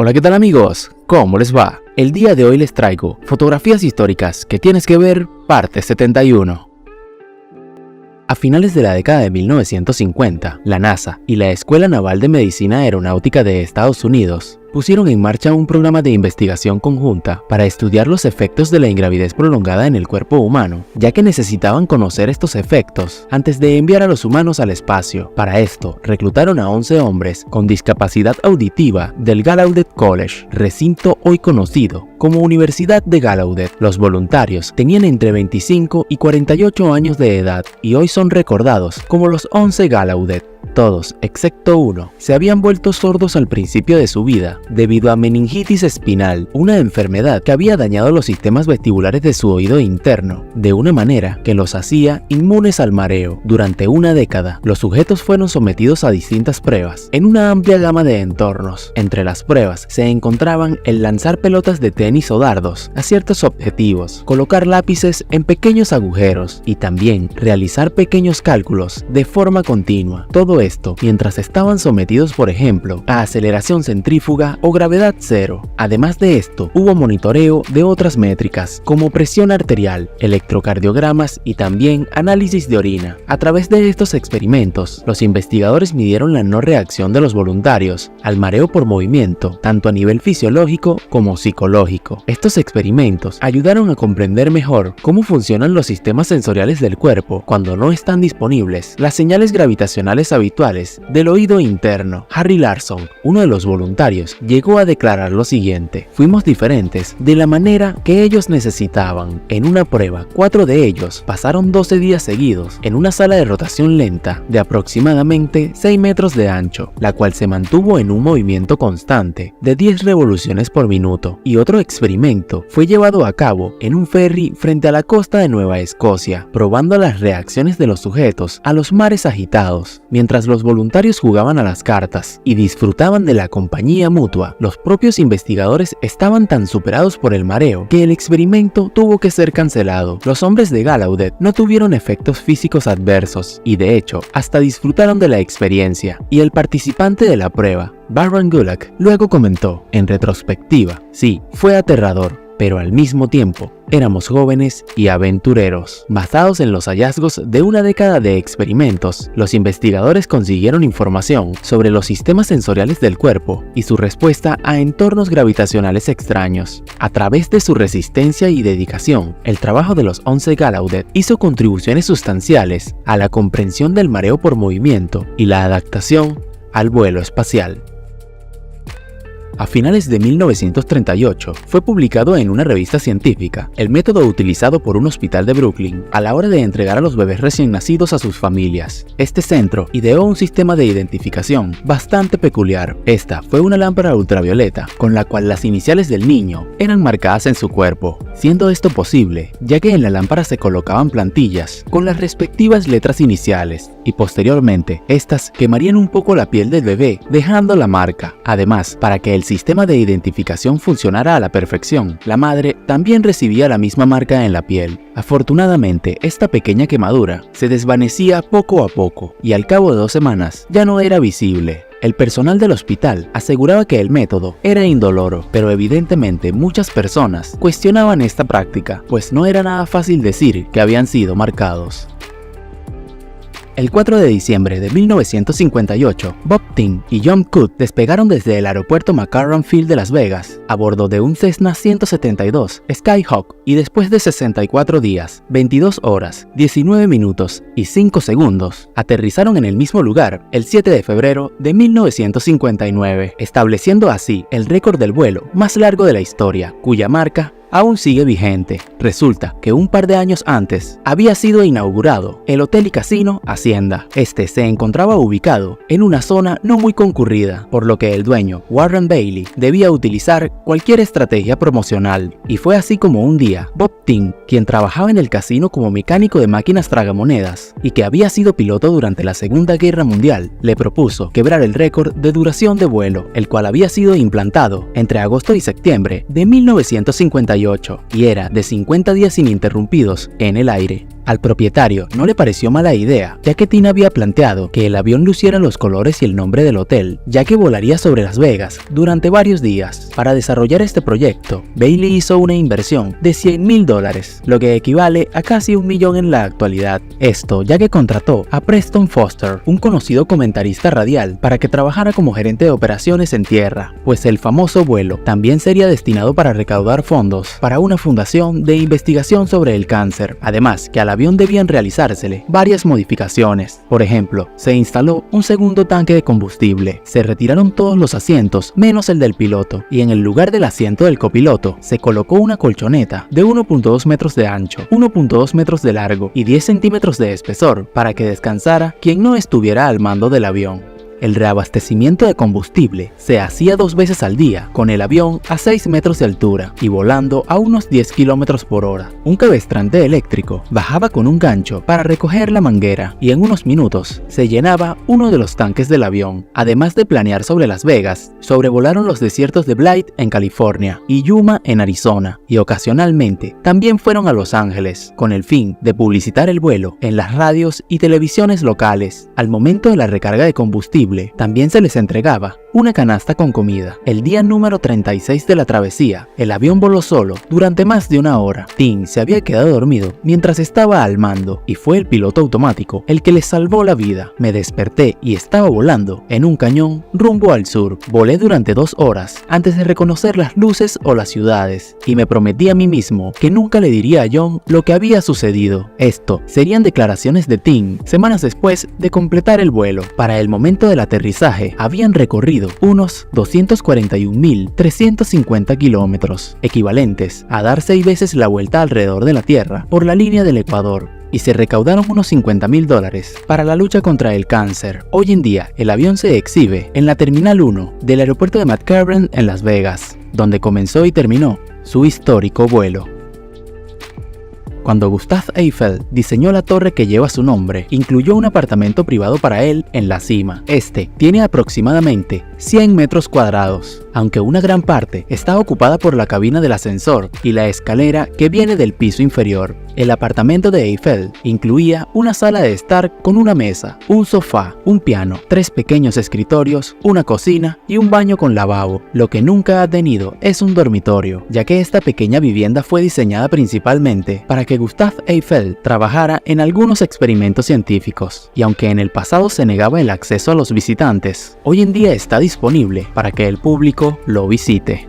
Hola, ¿qué tal amigos? ¿Cómo les va? El día de hoy les traigo fotografías históricas que tienes que ver, parte 71. A finales de la década de 1950, la NASA y la Escuela Naval de Medicina Aeronáutica de Estados Unidos pusieron en marcha un programa de investigación conjunta para estudiar los efectos de la ingravidez prolongada en el cuerpo humano, ya que necesitaban conocer estos efectos antes de enviar a los humanos al espacio. Para esto, reclutaron a 11 hombres con discapacidad auditiva del Gallaudet College, recinto hoy conocido como Universidad de Gallaudet. Los voluntarios tenían entre 25 y 48 años de edad y hoy son recordados como los 11 Gallaudet. Todos, excepto uno, se habían vuelto sordos al principio de su vida debido a meningitis espinal, una enfermedad que había dañado los sistemas vestibulares de su oído interno, de una manera que los hacía inmunes al mareo. Durante una década, los sujetos fueron sometidos a distintas pruebas, en una amplia gama de entornos. Entre las pruebas se encontraban el lanzar pelotas de tenis o dardos a ciertos objetivos, colocar lápices en pequeños agujeros y también realizar pequeños cálculos de forma continua. Todo esto mientras estaban sometidos, por ejemplo, a aceleración centrífuga o gravedad cero. Además de esto, hubo monitoreo de otras métricas como presión arterial, electrocardiogramas y también análisis de orina. A través de estos experimentos, los investigadores midieron la no reacción de los voluntarios al mareo por movimiento, tanto a nivel fisiológico como psicológico. Estos experimentos ayudaron a comprender mejor cómo funcionan los sistemas sensoriales del cuerpo cuando no están disponibles las señales gravitacionales habituales del oído interno. Harry Larson, uno de los voluntarios, llegó a declarar lo siguiente: fuimos diferentes de la manera que ellos necesitaban. En una prueba, 4 de ellos pasaron 12 días seguidos en una sala de rotación lenta de aproximadamente 6 metros de ancho, la cual se mantuvo en un movimiento constante de 10 revoluciones por minuto. Y otro experimento fue llevado a cabo en un ferry frente a la costa de Nueva Escocia, probando las reacciones de los sujetos a los mares agitados. Mientras los voluntarios jugaban a las cartas y disfrutaban de la compañía mutua, los propios investigadores estaban tan superados por el mareo que el experimento tuvo que ser cancelado. Los hombres de Gallaudet no tuvieron efectos físicos adversos y de hecho hasta disfrutaron de la experiencia. Y el participante de la prueba, Baron Gulak, luego comentó en retrospectiva: sí, fue aterrador, pero al mismo tiempo éramos jóvenes y aventureros. Basados en los hallazgos de una década de experimentos, los investigadores consiguieron información sobre los sistemas sensoriales del cuerpo y su respuesta a entornos gravitacionales extraños. A través de su resistencia y dedicación, el trabajo de los 11 Gallaudet hizo contribuciones sustanciales a la comprensión del mareo por movimiento y la adaptación al vuelo espacial. A finales de 1938, fue publicado en una revista científica el método utilizado por un hospital de Brooklyn a la hora de entregar a los bebés recién nacidos a sus familias. Este centro ideó un sistema de identificación bastante peculiar. Esta fue una lámpara ultravioleta con la cual las iniciales del niño eran marcadas en su cuerpo, siendo esto posible ya que en la lámpara se colocaban plantillas con las respectivas letras iniciales y posteriormente estas quemarían un poco la piel del bebé dejando la marca. Además, para que el sistema de identificación funcionara a la perfección, la madre también recibía la misma marca en la piel. Afortunadamente, esta pequeña quemadura se desvanecía poco a poco y al cabo de 2 semanas ya no era visible. El personal del hospital aseguraba que el método era indoloro, pero evidentemente muchas personas cuestionaban esta práctica, pues no era nada fácil decir que habían sido marcados. El 4 de diciembre de 1958, Bob Ting y John Coote despegaron desde el aeropuerto McCarran Field de Las Vegas a bordo de un Cessna 172 Skyhawk y después de 64 días, 22 horas, 19 minutos y 5 segundos, aterrizaron en el mismo lugar el 7 de febrero de 1959, estableciendo así el récord del vuelo más largo de la historia, cuya marca aún sigue vigente. Resulta que un par de años antes había sido inaugurado el hotel y casino Hacienda. Este se encontraba ubicado en una zona no muy concurrida, por lo que el dueño, Warren Bailey, debía utilizar cualquier estrategia promocional. Y fue así como un día, Bob Ting, quien trabajaba en el casino como mecánico de máquinas tragamonedas y que había sido piloto durante la Segunda Guerra Mundial, le propuso quebrar el récord de duración de vuelo, el cual había sido implantado entre agosto y septiembre de 1958 y era de 50 días ininterrumpidos en el aire. Al propietario no le pareció mala idea, ya que Tim había planteado que el avión luciera los colores y el nombre del hotel, ya que volaría sobre Las Vegas durante varios días. Para desarrollar este proyecto, Bailey hizo una inversión de $100,000, lo que equivale a casi $1 millón en la actualidad. Esto ya que contrató a Preston Foster, un conocido comentarista radial, para que trabajara como gerente de operaciones en tierra, pues el famoso vuelo también sería destinado para recaudar fondos para una fundación de investigación sobre el cáncer. Además que al avión debían realizársele varias modificaciones. Por ejemplo, se instaló un segundo tanque de combustible, se retiraron todos los asientos menos el del piloto, y en el lugar del asiento del copiloto se colocó una colchoneta de 1.2 metros de ancho, 1.2 metros de largo y 10 centímetros de espesor para que descansara quien no estuviera al mando del avión. El reabastecimiento de combustible se hacía 2 veces al día, con el avión a 6 metros de altura y volando a unos 10 km por hora. Un cabestrante eléctrico bajaba con un gancho para recoger la manguera y en unos minutos se llenaba uno de los tanques del avión. Además de planear sobre Las Vegas, sobrevolaron los desiertos de Blythe en California y Yuma en Arizona, y ocasionalmente también fueron a Los Ángeles, con el fin de publicitar el vuelo en las radios y televisiones locales. Al momento de la recarga de combustible, también se les entregaba una canasta con comida. El día número 36 de la travesía, el avión voló solo durante más de 1 hora. Tim se había quedado dormido mientras estaba al mando y fue el piloto automático el que les salvó la vida. Me desperté y estaba volando en un cañón rumbo al sur. Volé durante 2 horas antes de reconocer las luces o las ciudades y me prometí a mí mismo que nunca le diría a John lo que había sucedido. Esto serían declaraciones de Tim semanas después de completar el vuelo. Para el momento del aterrizaje habían recorrido unos 241.350 kilómetros, equivalentes a dar 6 veces la vuelta alrededor de la Tierra por la línea del Ecuador, y se recaudaron unos $50,000 para la lucha contra el cáncer. Hoy en día, el avión se exhibe en la Terminal 1 del aeropuerto de McCarran en Las Vegas, donde comenzó y terminó su histórico vuelo. Cuando Gustave Eiffel diseñó la torre que lleva su nombre, incluyó un apartamento privado para él en la cima. Este tiene aproximadamente 100 metros cuadrados, aunque una gran parte está ocupada por la cabina del ascensor y la escalera que viene del piso inferior. El apartamento de Eiffel incluía una sala de estar con una mesa, un sofá, un piano, 3 pequeños escritorios, una cocina y un baño con lavabo. Lo que nunca ha tenido es un dormitorio, ya que esta pequeña vivienda fue diseñada principalmente para que Gustave Eiffel trabajara en algunos experimentos científicos, y aunque en el pasado se negaba el acceso a los visitantes, hoy en día está disponible para que el público lo visite.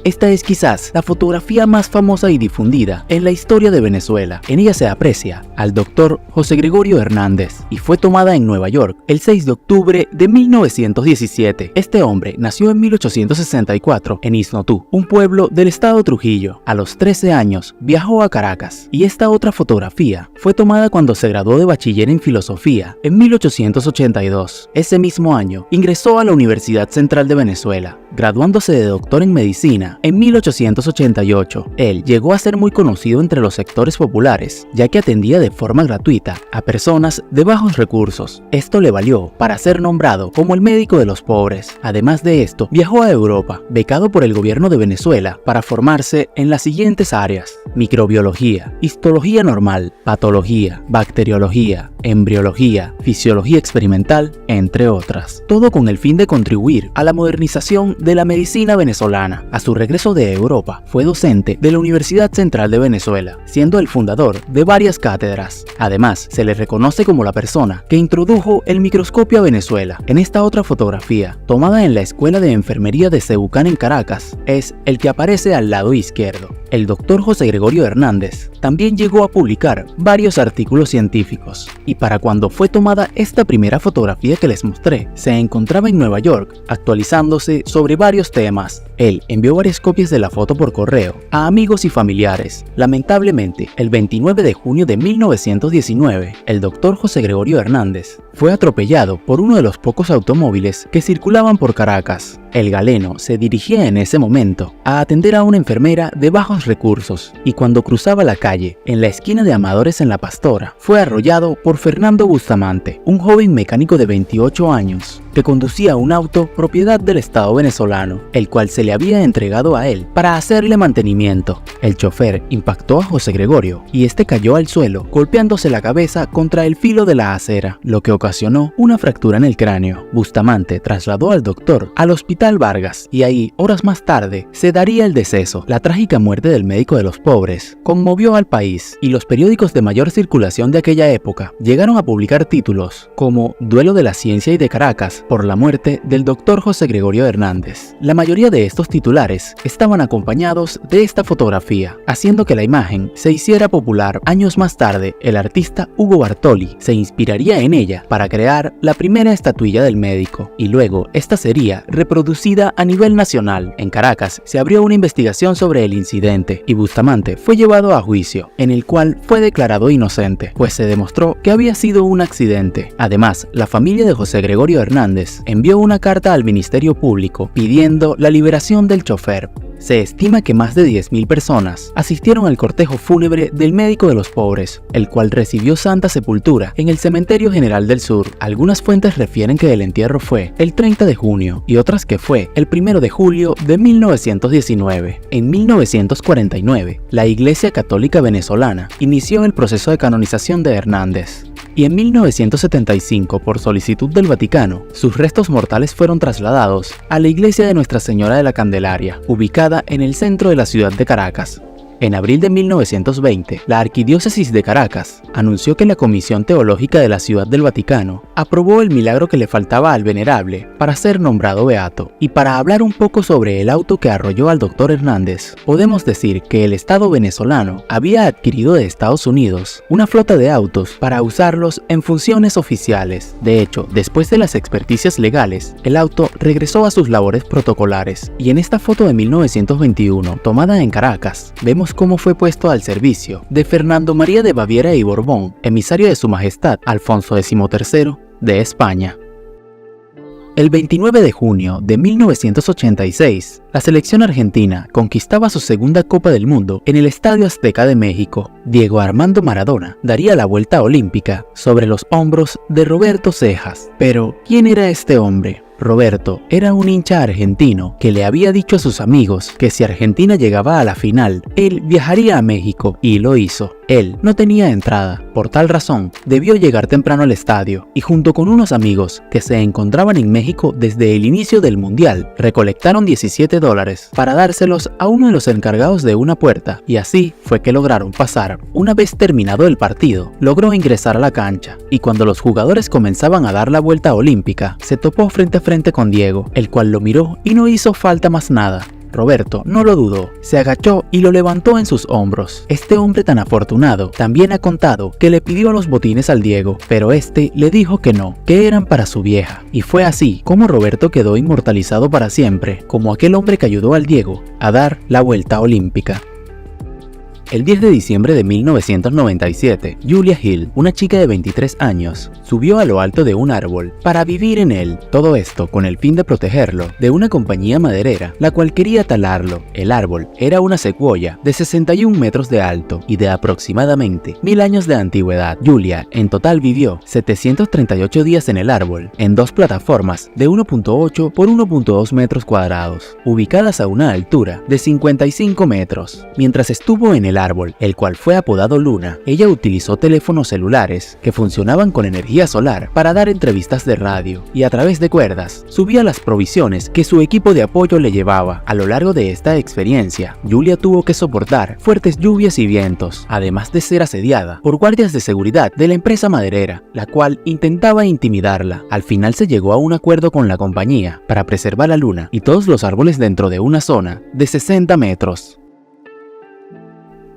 Esta es quizás la fotografía más famosa y difundida en la historia de Venezuela. En ella se aprecia al Dr. José Gregorio Hernández y fue tomada en Nueva York el 6 de octubre de 1917. Este hombre nació en 1864 en Isnotú, un pueblo del estado Trujillo. A los 13 años viajó a Caracas, y esta otra fotografía fue tomada cuando se graduó de bachiller en filosofía en 1882. Ese mismo año ingresó a la Universidad Central de Venezuela, graduándose de doctor en medicina en 1888. Él llegó a ser muy conocido entre los sectores populares, ya que atendía de forma gratuita a personas de bajos recursos. Esto le valió para ser nombrado como el médico de los pobres. Además de esto, viajó a Europa, becado por el gobierno de Venezuela, para formarse en las siguientes áreas: microbiología, histología normal, patología, bacteriología, embriología, fisiología experimental, entre otras. Todo con el fin de contribuir a la modernización de la medicina venezolana. A su regreso de Europa, fue docente de la Universidad Central de Venezuela, siendo el fundador de varias cátedras. Además, se le reconoce como la persona que introdujo el microscopio a Venezuela. En esta otra fotografía, tomada en la Escuela de Enfermería de Cebucán en Caracas, es el que aparece al lado izquierdo. El doctor José Gregorio Hernández también llegó a publicar varios artículos científicos, y para cuando fue tomada esta primera fotografía que les mostré, se encontraba en Nueva York, actualizándose sobre varios temas. Él envió varias copias de la foto por correo a amigos y familiares. Lamentablemente, el 29 de junio de 1919, el doctor José Gregorio Hernández fue atropellado por uno de los pocos automóviles que circulaban por Caracas. El galeno se dirigía en ese momento a atender a una enfermera de bajos recursos, y cuando cruzaba la calle, en la esquina de Amadores en La Pastora, fue arrollado por Fernando Bustamante, un joven mecánico de 28 años. que conducía un auto propiedad del Estado venezolano, el cual se le había entregado a él para hacerle mantenimiento. El chofer impactó a José Gregorio y este cayó al suelo, golpeándose la cabeza contra el filo de la acera, lo que ocasionó una fractura en el cráneo. Bustamante trasladó al doctor al Hospital Vargas y ahí, horas más tarde, se daría el deceso. La trágica muerte del médico de los pobres conmovió al país y los periódicos de mayor circulación de aquella época llegaron a publicar títulos como Duelo de la Ciencia y de Caracas por la muerte del doctor José Gregorio Hernández. La mayoría de estos titulares estaban acompañados de esta fotografía, haciendo que la imagen se hiciera popular. Años más tarde, el artista Hugo Bartoli se inspiraría en ella para crear la primera estatuilla del médico, y luego esta sería reproducida a nivel nacional. En Caracas se abrió una investigación sobre el incidente y Bustamante fue llevado a juicio, en el cual fue declarado inocente, pues se demostró que había sido un accidente. Además, la familia de José Gregorio Hernández envió una carta al Ministerio Público pidiendo la liberación del chofer. Se estima que más de 10.000 personas asistieron al cortejo fúnebre del médico de los pobres, el cual recibió santa sepultura en el Cementerio General del Sur. Algunas fuentes refieren que el entierro fue el 30 de junio y otras que fue el 1 de julio de 1919. En 1949, la Iglesia Católica Venezolana inició el proceso de canonización de Hernández. Y en 1975, por solicitud del Vaticano, sus restos mortales fueron trasladados a la iglesia de Nuestra Señora de la Candelaria, ubicada en el centro de la ciudad de Caracas. En abril de 1920, la Arquidiócesis de Caracas anunció que la Comisión Teológica de la Ciudad del Vaticano aprobó el milagro que le faltaba al venerable para ser nombrado beato. Y para hablar un poco sobre el auto que arrolló al doctor Hernández, podemos decir que el Estado venezolano había adquirido de Estados Unidos una flota de autos para usarlos en funciones oficiales. De hecho, después de las experticias legales, el auto regresó a sus labores protocolares. Y en esta foto de 1921, tomada en Caracas, vemos cómo fue puesto al servicio de Fernando María de Baviera y Borbón, emisario de Su Majestad Alfonso XIII de España. El 29 de junio de 1986, la selección argentina conquistaba su segunda Copa del Mundo en el Estadio Azteca de México. Diego Armando Maradona daría la vuelta olímpica sobre los hombros de Roberto Cejas. Pero, ¿quién era este hombre? Roberto era un hincha argentino que le había dicho a sus amigos que si Argentina llegaba a la final, él viajaría a México, y lo hizo. Él no tenía entrada, por tal razón debió llegar temprano al estadio y junto con unos amigos que se encontraban en México desde el inicio del mundial, recolectaron $17 para dárselos a uno de los encargados de una puerta, y así fue que lograron pasar. Una vez terminado el partido, logró ingresar a la cancha y cuando los jugadores comenzaban a dar la vuelta olímpica, se topó frente a frente con Diego, el cual lo miró y no hizo falta más nada. Roberto no lo dudó, se agachó y lo levantó en sus hombros. Este hombre tan afortunado también ha contado que le pidió los botines al Diego, pero este le dijo que no, que eran para su vieja. Y fue así como Roberto quedó inmortalizado para siempre, como aquel hombre que ayudó al Diego a dar la vuelta olímpica. El 10 de diciembre de 1997, Julia Hill, una chica de 23 años, subió a lo alto de un árbol para vivir en él. Todo esto con el fin de protegerlo de una compañía maderera, la cual quería talarlo. El árbol era una secuoya de 61 metros de alto y de aproximadamente 1000 años de antigüedad. Julia en total vivió 738 días en el árbol, en dos plataformas de 1.8 por 1.2 metros cuadrados, ubicadas a una altura de 55 metros. Mientras estuvo en el árbol, el cual fue apodado Luna, ella utilizó teléfonos celulares que funcionaban con energía solar para dar entrevistas de radio y a través de cuerdas subía las provisiones que su equipo de apoyo le llevaba. A lo largo de esta experiencia, Julia tuvo que soportar fuertes lluvias y vientos, además de ser asediada por guardias de seguridad de la empresa maderera, la cual intentaba intimidarla. Al final se llegó a un acuerdo con la compañía para preservar a Luna y todos los árboles dentro de una zona de 60 metros.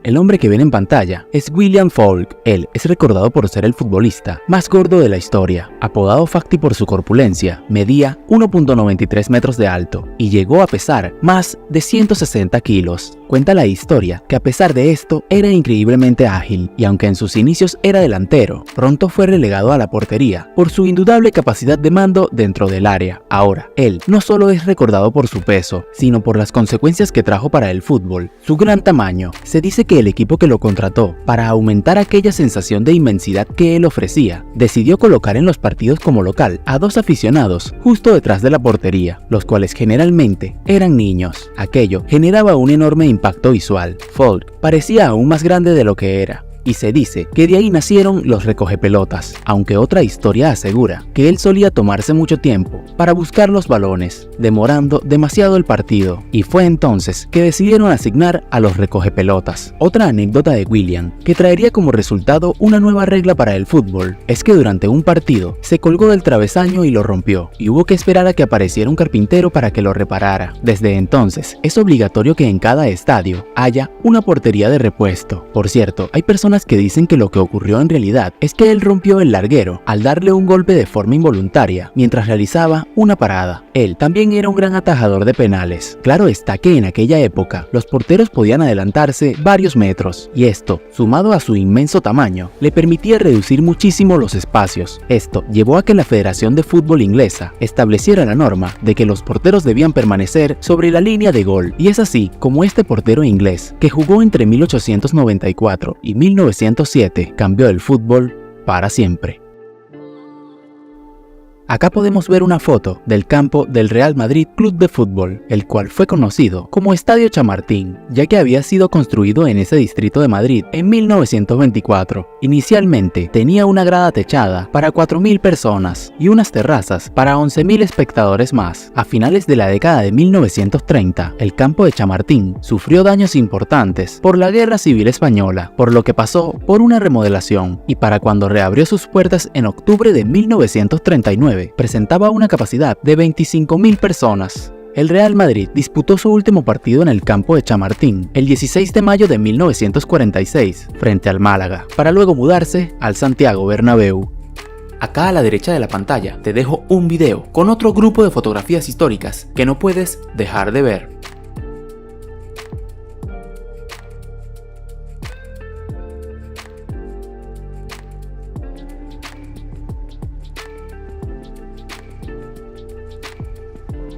El hombre que ven en pantalla es William Falk. Él es recordado por ser el futbolista más gordo de la historia. Apodado Facti por su corpulencia, medía 1.93 metros de alto y llegó a pesar más de 160 kilos. Cuenta la historia que a pesar de esto era increíblemente ágil y aunque en sus inicios era delantero, pronto fue relegado a la portería por su indudable capacidad de mando dentro del área. Ahora, él no solo es recordado por su peso, sino por las consecuencias que trajo para el fútbol. Su gran tamaño. Se dice que el equipo que lo contrató, para aumentar aquella sensación de inmensidad que él ofrecía, decidió colocar en los partidos como local a 2 aficionados justo detrás de la portería, los cuales generalmente eran niños. Aquello generaba un enorme impacto visual. Folk parecía aún más grande de lo que era, y se dice que de ahí nacieron los recogepelotas, aunque otra historia asegura que él solía tomarse mucho tiempo para buscar los balones, demorando demasiado el partido, y fue entonces que decidieron asignar a los recogepelotas. Otra anécdota de William, que traería como resultado una nueva regla para el fútbol, es que durante un partido se colgó del travesaño y lo rompió, y hubo que esperar a que apareciera un carpintero para que lo reparara. Desde entonces, es obligatorio que en cada estadio haya una portería de repuesto. Por cierto, hay personas que dicen que lo que ocurrió en realidad es que él rompió el larguero al darle un golpe de forma involuntaria mientras realizaba una parada. Él también era un gran atajador de penales. Claro está que en aquella época los porteros podían adelantarse varios metros, y esto, sumado a su inmenso tamaño, le permitía reducir muchísimo los espacios. Esto llevó a que la Federación de Fútbol Inglesa estableciera la norma de que los porteros debían permanecer sobre la línea de gol, y es así como este portero inglés, que jugó entre 1894 y 1907, cambió el fútbol para siempre. Acá podemos ver una foto del campo del Real Madrid Club de Fútbol, el cual fue conocido como Estadio Chamartín, ya que había sido construido en ese distrito de Madrid en 1924. Inicialmente tenía una grada techada para 4.000 personas y unas terrazas para 11.000 espectadores más. A finales de la década de 1930, el campo de Chamartín sufrió daños importantes por la Guerra Civil Española, por lo que pasó por una remodelación, y para cuando reabrió sus puertas en octubre de 1939, presentaba una capacidad de 25.000 personas. El Real Madrid disputó su último partido en el campo de Chamartín el 16 de mayo de 1946 frente al Málaga, para luego mudarse al Santiago Bernabéu. Acá a la derecha de la pantalla te dejo un video con otro grupo de fotografías históricas que no puedes dejar de ver.